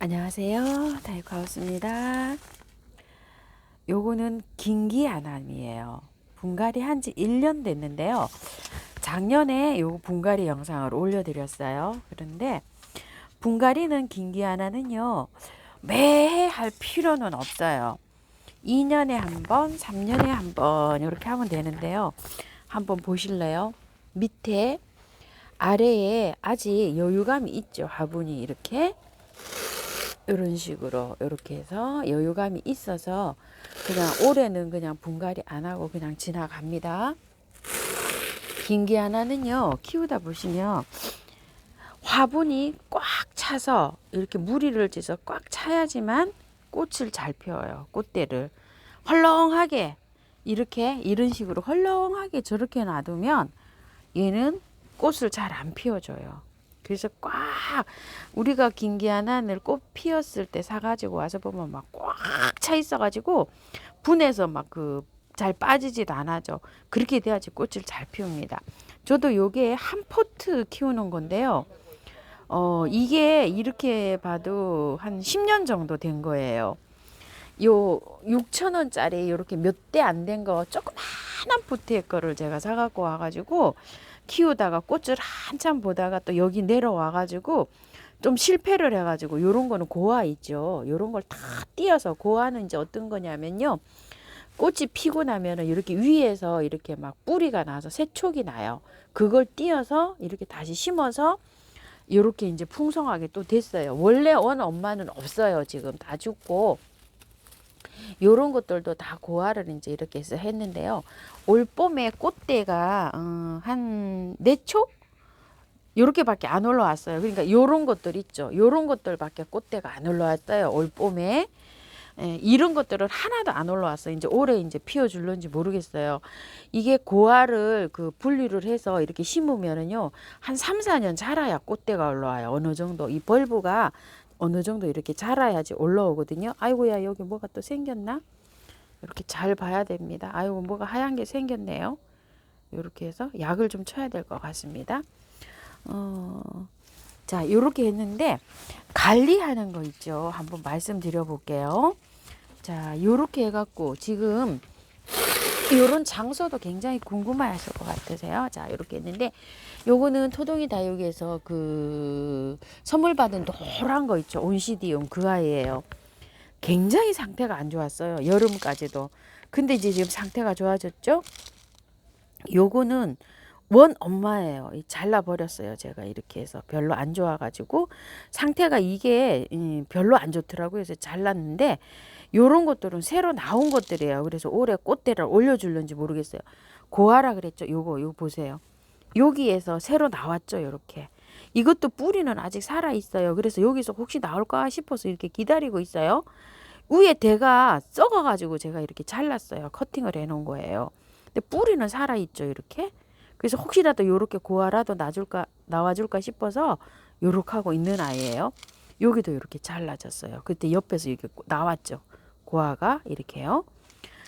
안녕하세요. 다육하우스입니다. 요거는 긴기아남이에요. 분갈이 한지 1년 됐는데요. 작년에 요 분갈이 영상을 올려드렸어요. 그런데 분갈이는 긴기아남은요, 매해 할 필요는 없어요. 2년에 한 번, 3년에 한 번 이렇게 하면 되는데요. 한번 보실래요? 밑에 아래에 아직 여유감이 있죠. 화분이 이렇게 이런 식으로 이렇게 해서 여유감이 있어서 그냥 올해는 그냥 분갈이 안 하고 그냥 지나갑니다. 긴기아나는요, 키우다 보시면 화분이 꽉 차서 이렇게 무리를 져서 꽉 차야지만 꽃을 잘 피워요. 꽃대를 헐렁하게 이렇게 이런 식으로 헐렁하게 저렇게 놔두면 얘는 꽃을 잘 안 피워줘요. 그래서 꽉 우리가 긴기아난을 꽃 피었을 때 사가지고 와서 보면 막 꽉 차 있어가지고 분해서 막 그 잘 빠지지도 않아죠. 그렇게 돼야지 꽃을 잘 피웁니다. 저도 요게 한 포트 키우는 건데요. 이게 이렇게 봐도 한 10년 정도 된 거예요. 요 6,000원짜리 이렇게 몇 대 안 된 거 조그만한 포트의 거를 제가 사갖고 와가지고 키우다가 꽃을 한참 보다가 또 여기 내려와가지고 좀 실패를 해가지고 요런 거는 고아 있죠. 요런 걸 다 띄어서 고아는 이제 어떤 거냐면요. 꽃이 피고 나면은 이렇게 위에서 이렇게 막 뿌리가 나서 새촉이 나요. 그걸 띄어서 이렇게 다시 심어서 이렇게 이제 풍성하게 또 됐어요. 원래 원 엄마는 없어요. 지금 다 죽고. 요런 것들도 다 고아를 이제 이렇게 해서 했는데요. 올 봄에 꽃대가 한 4촉? 요렇게밖에 안 올라왔어요. 그러니까 요런 것들 있죠. 요런 것들밖에 꽃대가 안 올라왔어요. 올 봄에. 예, 이런 것들은 하나도 안 올라왔어요. 이제 올해 이제 피워줄런지 모르겠어요. 이게 고아를 그 분리를 해서 이렇게 심으면은요, 한 3, 4년 자라야 꽃대가 올라와요. 어느 정도. 이 벌브가 어느 정도 이렇게 자라야지 올라오거든요. 아이고야, 여기 뭐가 또 생겼나? 이렇게 잘 봐야 됩니다. 아이고, 뭐가 하얀 게 생겼네요. 이렇게 해서 약을 좀 쳐야 될 것 같습니다. 자, 이렇게 했는데 관리하는 거 있죠. 한번 말씀드려 볼게요. 자, 요렇게 해갖고 지금 요런 장소도 굉장히 궁금해하실 것 같으세요. 자, 이렇게 했는데 요거는 토동이 다육에서 그 선물 받은 노란 거 있죠. 온시디움 그 아이예요. 굉장히 상태가 안 좋았어요. 여름까지도. 근데 이제 지금 상태가 좋아졌죠. 요거는 원 엄마예요. 잘라버렸어요. 제가 이렇게 해서 별로 안 좋아가지고 상태가 이게 별로 안 좋더라고요. 그래서 잘랐는데 요런 것들은 새로 나온 것들이에요. 그래서 올해 꽃대를 올려줄는지 모르겠어요. 고아라 그랬죠. 요거 보세요. 여기에서 새로 나왔죠. 요렇게. 이것도 뿌리는 아직 살아 있어요. 그래서 여기서 혹시 나올까 싶어서 이렇게 기다리고 있어요. 위에 대가 썩어가지고 제가 이렇게 잘랐어요. 커팅을 해놓은 거예요. 근데 뿌리는 살아 있죠. 이렇게. 그래서 혹시라도 요렇게 고아라도 나와줄까 싶어서 요렇게 하고 있는 아이예요. 여기도 이렇게 잘라졌어요. 그때 옆에서 이렇게 나왔죠. 고아가 이렇게요.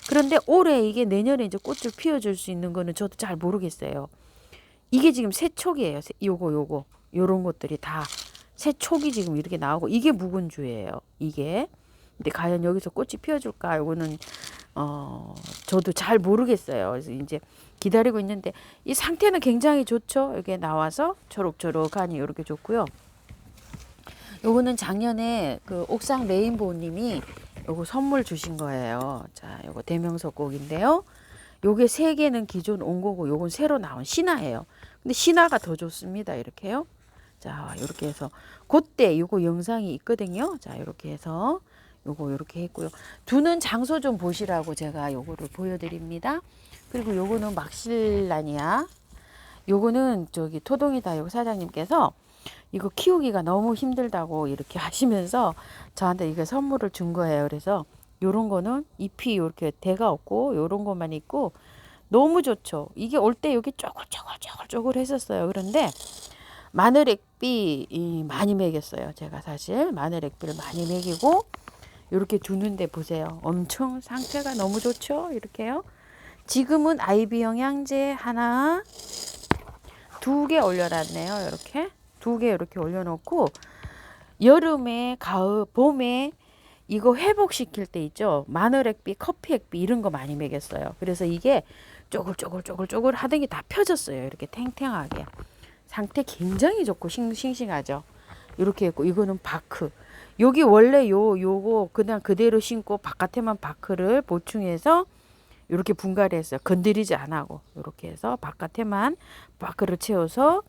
그런데 올해 이게 내년에 이제 꽃을 피워줄 수 있는 거는 저도 잘 모르겠어요. 이게 지금 새촉이에요. 요거 요런 것들이 다 새촉이 지금 이렇게 나오고 이게 묵은주예요. 이게. 근데 과연 여기서 꽃이 피워줄까? 요거는 저도 잘 모르겠어요. 그래서 이제 기다리고 있는데 이 상태는 굉장히 좋죠. 이게 나와서 초록초록하니 이렇게 좋고요. 요거는 작년에 그 옥상 레인보우님이 요거 선물 주신 거예요. 자, 요거 대명석곡인데요. 요게 3개는 기존 온 거고 요건 새로 나온 신화예요. 근데 신화가 더 좋습니다. 이렇게요. 자, 이렇게 해서 그때 요거 영상이 있거든요. 자, 이렇게 해서 요거 이렇게 했고요. 두는 장소 좀 보시라고 제가 요거를 보여드립니다. 그리고 요거는 막실라니아. 요거는 저기 토동이 다육 사장님께서 이거 키우기가 너무 힘들다고 이렇게 하시면서 저한테 이게 선물을 준 거예요. 그래서 요런 거는 잎이 이렇게 대가 없고 요런 것만 있고 너무 좋죠. 이게 올 때 여기 쪼글쪼글 했었어요. 그런데 마늘액비 많이 먹였어요. 제가 사실 마늘액비를 많이 먹이고 이렇게 두는데 보세요. 엄청 상태가 너무 좋죠. 이렇게요. 지금은 아이비 영양제 하나 2개 올려놨네요. 이렇게 2개 이렇게 올려놓고 여름에, 가을, 봄에 이거 회복시킬 때 있죠. 마늘액비, 커피액비 이런 거 많이 먹였어요. 그래서 이게 쪼글쪼글 하던 게 다 펴졌어요. 이렇게 탱탱하게. 상태 굉장히 좋고 싱싱하죠. 이렇게 했고 이거는 바크. 여기 원래 요거 그냥 그대로 심고 바깥에만 바크를 보충해서 이렇게 분갈이 했어요. 건드리지 안 하고 이렇게 해서 바깥에만 바크를 채워서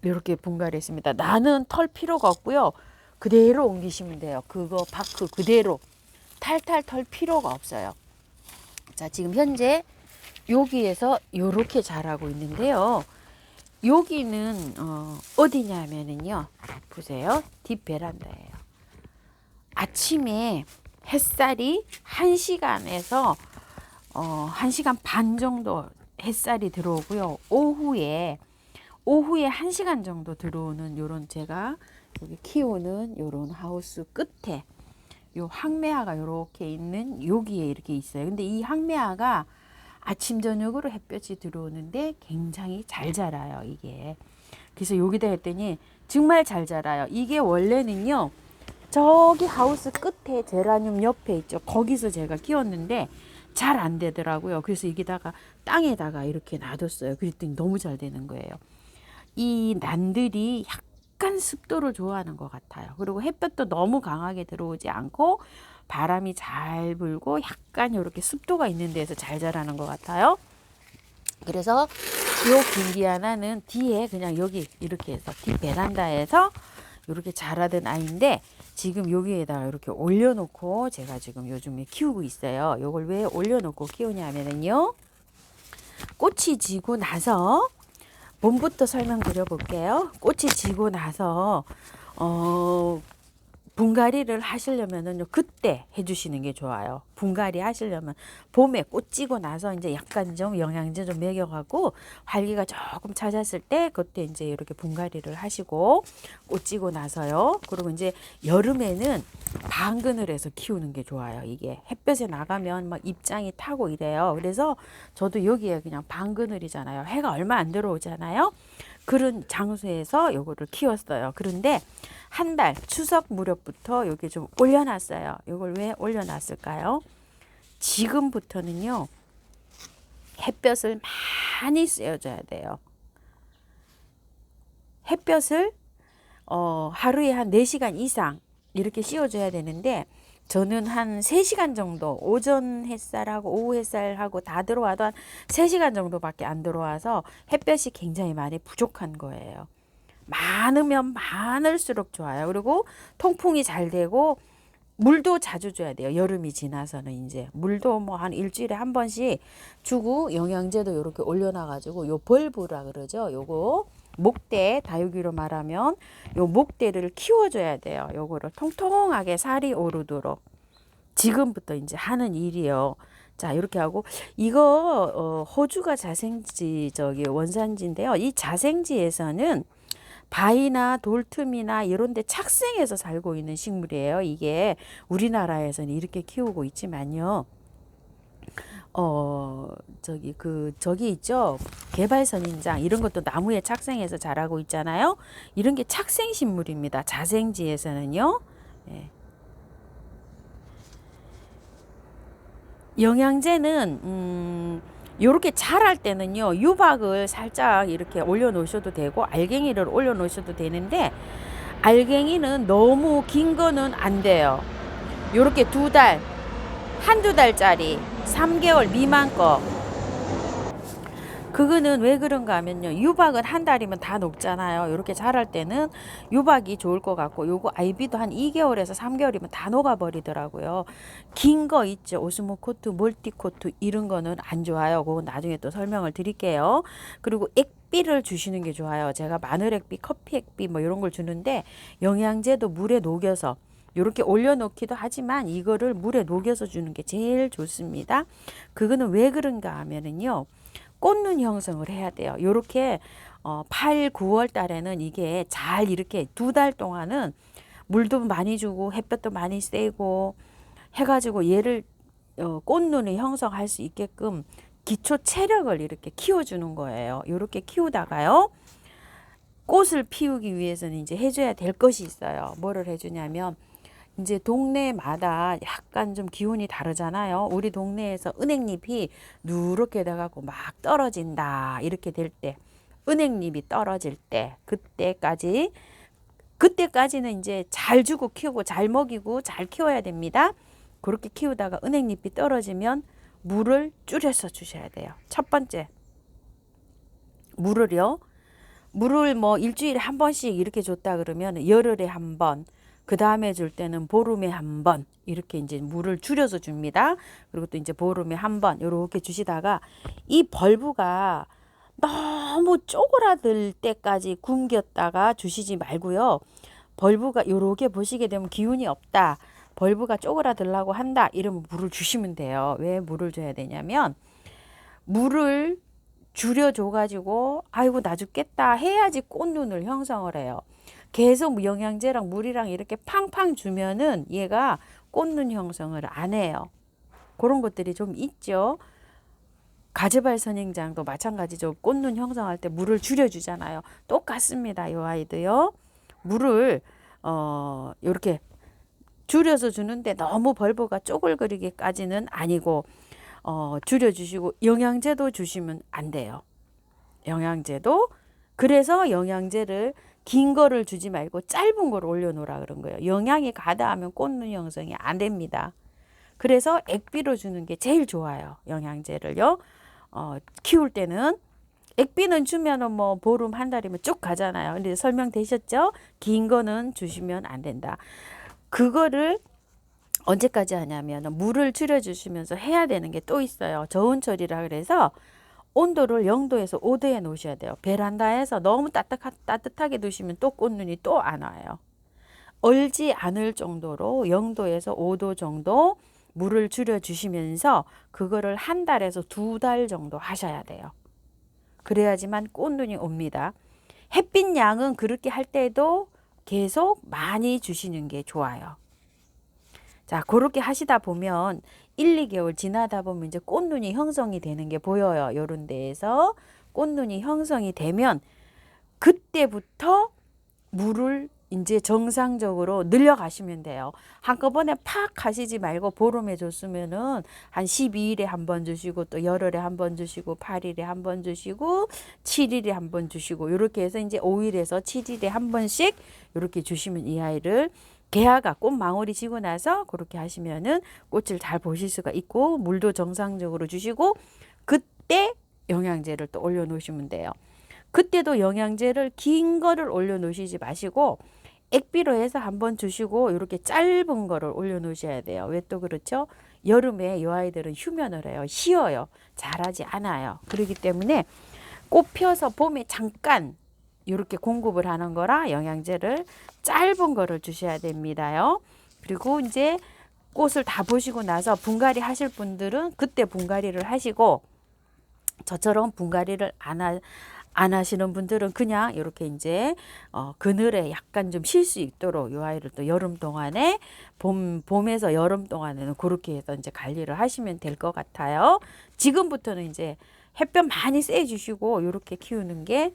이렇게 분갈이 했습니다. 나는 털 필요가 없고요. 그대로 옮기시면 돼요. 그거 바크 그대로 탈탈 털 필요가 없어요. 자, 지금 현재 여기에서 이렇게 자라고 있는데요. 여기는 어디냐면은요. 보세요. 뒷 베란다예요. 아침에 햇살이 1시간에서 1시간 반 정도 햇살이 들어오고요. 오후에 1시간 정도 들어오는 요런 제가 여기 키우는 요런 하우스 끝에 요 항매화가 요렇게 있는 여기에 이렇게 있어요. 근데 이 항매화가 아침 저녁으로 햇볕이 들어오는데 굉장히 잘 자라요, 이게. 그래서 여기다 했더니 정말 잘 자라요. 이게 원래는요. 저기 하우스 끝에 제라늄 옆에 있죠. 거기서 제가 키웠는데 잘 안 되더라고요. 그래서 여기다가 땅에다가 이렇게 놔뒀어요. 그랬더니 너무 잘 되는 거예요. 이 난들이 약간 습도를 좋아하는 것 같아요. 그리고 햇볕도 너무 강하게 들어오지 않고 바람이 잘 불고 약간 이렇게 습도가 있는 데서 잘 자라는 것 같아요. 그래서 요 김기 하나는 뒤에 그냥 여기 이렇게 해서 뒷 베란다에서 이렇게 자라던 아이인데 지금 여기에다가 이렇게 올려놓고 제가 지금 요즘에 키우고 있어요. 요걸 왜 올려놓고 키우냐면은요. 꽃이 지고 나서 봄부터 설명드려 볼게요. 꽃이 지고 나서 분갈이를 하시려면은 그때 해주시는 게 좋아요. 분갈이 하시려면 봄에 꽃 지고 나서 이제 약간 좀 영양제 좀 먹여가고 활기가 조금 찾았을 때 그때 이제 이렇게 분갈이를 하시고 꽃 지고 나서요. 그리고 이제 여름에는 방근을해서 키우는 게 좋아요. 이게 햇볕에 나가면 막 입장이 타고 이래요. 그래서 저도 여기에 그냥 방근을이잖아요. 해가 얼마 안 들어오잖아요. 그런 장소에서 요거를 키웠어요. 그런데 한 달 추석 무렵부터 여기 좀 올려놨어요. 이걸 왜 올려놨을까요? 지금부터는요. 햇볕을 많이 쐬어줘야 돼요. 햇볕을 하루에 한 4시간 이상 이렇게 씌워줘야 되는데 저는 한 3시간 정도 오전 햇살하고 오후 햇살하고 다 들어와도 한 3시간 정도밖에 안 들어와서 햇볕이 굉장히 많이 부족한 거예요. 많으면 많을수록 좋아요. 그리고 통풍이 잘 되고 물도 자주 줘야 돼요. 여름이 지나서는 이제 물도 뭐 한 일주일에 한 번씩 주고 영양제도 이렇게 올려놔가지고 요 벌브라 그러죠. 요거 목대 다육이로 말하면 요 목대를 키워줘야 돼요. 요거를 통통하게 살이 오르도록 지금부터 이제 하는 일이요. 자, 이렇게 하고 이거 호주가 자생지 저기 원산지인데요. 이 자생지에서는 바위나 돌틈이나 이런 데 착생해서 살고 있는 식물이에요. 이게 우리나라에서는 이렇게 키우고 있지만요. 저기 있죠. 개발선인장 이런 것도 나무에 착생해서 자라고 있잖아요. 이런 게 착생 식물입니다. 자생지에서는요. 예. 영양제는 요렇게 자랄 때는요. 유박을 살짝 이렇게 올려 놓으셔도 되고 알갱이를 올려 놓으셔도 되는데 알갱이는 너무 긴 거는 안 돼요. 요렇게 2달, 한두 달짜리 3개월 미만 거 그거는 왜 그런가 하면요. 유박은 한 달이면 다 녹잖아요. 이렇게 자랄 때는 유박이 좋을 것 같고 요거 아이비도 한 2개월에서 3개월이면 다 녹아버리더라고요. 긴 거 있죠. 오스모코트, 멀티코트 이런 거는 안 좋아요. 그건 나중에 또 설명을 드릴게요. 그리고 액비를 주시는 게 좋아요. 제가 마늘액비, 커피액비 뭐 이런 걸 주는데 영양제도 물에 녹여서 이렇게 올려놓기도 하지만 이거를 물에 녹여서 주는 게 제일 좋습니다. 그거는 왜 그런가 하면은요. 꽃눈 형성을 해야 돼요. 요렇게 8, 9월 달에는 이게 잘 이렇게 2달 동안은 물도 많이 주고 햇볕도 많이 쐬고 해가지고 얘를 꽃눈을 형성할 수 있게끔 기초 체력을 이렇게 키워주는 거예요. 요렇게 키우다가요. 꽃을 피우기 위해서는 이제 해줘야 될 것이 있어요. 뭐를 해주냐면 이제 동네마다 약간 좀 기온이 다르잖아요. 우리 동네에서 은행잎이 누렇게 돼갖고 막 떨어진다 이렇게 될 때, 은행잎이 떨어질 때 그때까지는 이제 잘 주고 키우고 잘 먹이고 잘 키워야 됩니다. 그렇게 키우다가 은행잎이 떨어지면 물을 줄여서 주셔야 돼요. 첫 번째, 물을 뭐 일주일에 한 번씩 이렇게 줬다 그러면 열흘에 한 번, 그 다음에 줄 때는 보름에 한 번 이렇게 이제 물을 줄여서 줍니다. 그리고 또 이제 보름에 한 번 이렇게 주시다가 이 벌브가 너무 쪼그라들 때까지 굶겼다가 주시지 말고요. 벌브가 요렇게 보시게 되면 기운이 없다, 벌브가 쪼그라들라고 한다 이러면 물을 주시면 돼요. 왜 물을 줘야 되냐면 물을 줄여줘 가지고 아이고 나 죽겠다 해야지 꽃눈을 형성을 해요. 계속 영양제랑 물이랑 이렇게 팡팡 주면은 얘가 꽃눈 형성을 안 해요. 그런 것들이 좀 있죠. 가지발 선행장도 마찬가지죠. 꽃눈 형성할 때 물을 줄여주잖아요. 똑같습니다. 이 아이도요. 물을 이렇게 줄여서 주는데 너무 벌브가 쪼글거리게까지는 아니고 줄여주시고 영양제도 주시면 안 돼요. 영양제도 그래서 영양제를 긴 거를 주지 말고 짧은 거를 올려놓으라 그런 거예요. 영양이 가다하면 꽃눈 형성이 안 됩니다. 그래서 액비로 주는 게 제일 좋아요. 영양제를요. 키울 때는 액비는 주면은 뭐 보름 한 달이면 쭉 가잖아요. 근데 설명되셨죠? 긴 거는 주시면 안 된다. 그거를 언제까지 하냐면 물을 줄여주시면서 해야 되는 게 또 있어요. 저온처리라 그래서 온도를 0도에서 5도에 놓으셔야 돼요. 베란다에서 너무 따뜻하게 두시면 또 꽃눈이 또 안 와요. 얼지 않을 정도로 0도에서 5도 정도 물을 줄여주시면서 그거를 한 달에서 2달 정도 하셔야 돼요. 그래야지만 꽃눈이 옵니다. 햇빛 양은 그렇게 할 때도 계속 많이 주시는 게 좋아요. 자, 그렇게 하시다 보면 1, 2개월 지나다 보면 이제 꽃눈이 형성이 되는 게 보여요. 요런 데에서 꽃눈이 형성이 되면 그때부터 물을 이제 정상적으로 늘려가시면 돼요. 한꺼번에 팍 하시지 말고 보름에 줬으면은 한 12일에 한 번 주시고 또 열흘에 한 번 주시고 8일에 한 번 주시고 7일에 한 번 주시고 이렇게 해서 이제 5일에서 7일에 한 번씩 이렇게 주시면 이 아이를 개화가 꽃망울이 지고 나서 그렇게 하시면은 꽃을 잘 보실 수가 있고 물도 정상적으로 주시고 그때 영양제를 또 올려 놓으시면 돼요. 그때도 영양제를 긴 거를 올려 놓으시지 마시고 액비로 해서 한번 주시고 이렇게 짧은 거를 올려 놓으셔야 돼요. 왜 또 그렇죠? 여름에 이 아이들은 휴면을 해요. 쉬어요. 자라지 않아요. 그렇기 때문에 꽃 펴서 봄에 잠깐 이렇게 공급을 하는 거라 영양제를 짧은 거를 주셔야 됩니다요. 그리고 이제 꽃을 다 보시고 나서 분갈이 하실 분들은 그때 분갈이를 하시고 저처럼 분갈이를 안 하시는 분들은 그냥 이렇게 이제 그늘에 약간 좀 쉴 수 있도록 이 아이를 또 여름 동안에 봄에서 여름 동안에는 그렇게 해서 이제 관리를 하시면 될 것 같아요. 지금부터는 이제 햇볕 많이 쐬 주시고 이렇게 키우는 게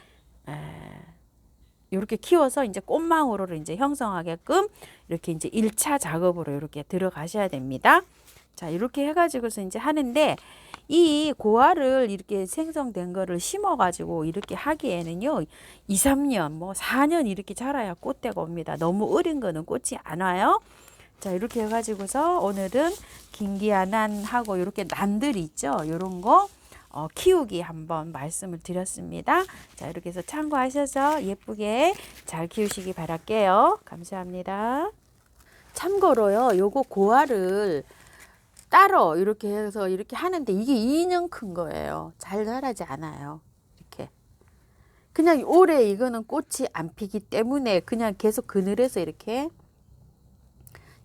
이렇게 키워서 이제 꽃망울을 이제 형성하게끔 이렇게 이제 1차 작업으로 이렇게 들어가셔야 됩니다. 자, 이렇게 해가지고서 이제 하는데 이 고화를 이렇게 생성된 거를 심어가지고 이렇게 하기에는요, 2, 3년, 뭐 4년 이렇게 자라야 꽃대가 옵니다. 너무 어린 거는 꽃이 안 와요. 자, 이렇게 해가지고서 오늘은 긴기아난하고 이렇게 난들이 있죠. 이런 거 키우기 한번 말씀을 드렸습니다. 자, 이렇게 해서 참고하셔서 예쁘게 잘 키우시기 바랄게요. 감사합니다. 참고로요, 요거 고화를 따로 이렇게 해서 이렇게 하는데 이게 2년 큰 거예요. 잘 자라지 않아요. 이렇게. 그냥 올해 이거는 꽃이 안 피기 때문에 그냥 계속 그늘에서 이렇게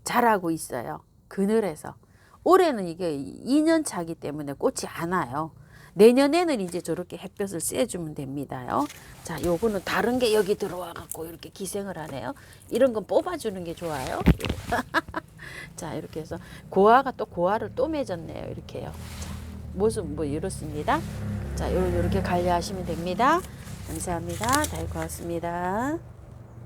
자라고 있어요. 그늘에서. 올해는 이게 2년 차기 때문에 꽃이 안 와요. 내년에는 이제 저렇게 햇볕을 쐬주면 됩니다요. 자, 요거는 다른 게 여기 들어와 갖고 이렇게 기생을 하네요. 이런 건 뽑아주는 게 좋아요. 자, 이렇게 해서 고화가 또 고화를 또 맺었네요. 이렇게요. 자, 모습 뭐 이렇습니다. 자, 요렇게 관리하시면 됩니다. 감사합니다. 다이 고맙습니다.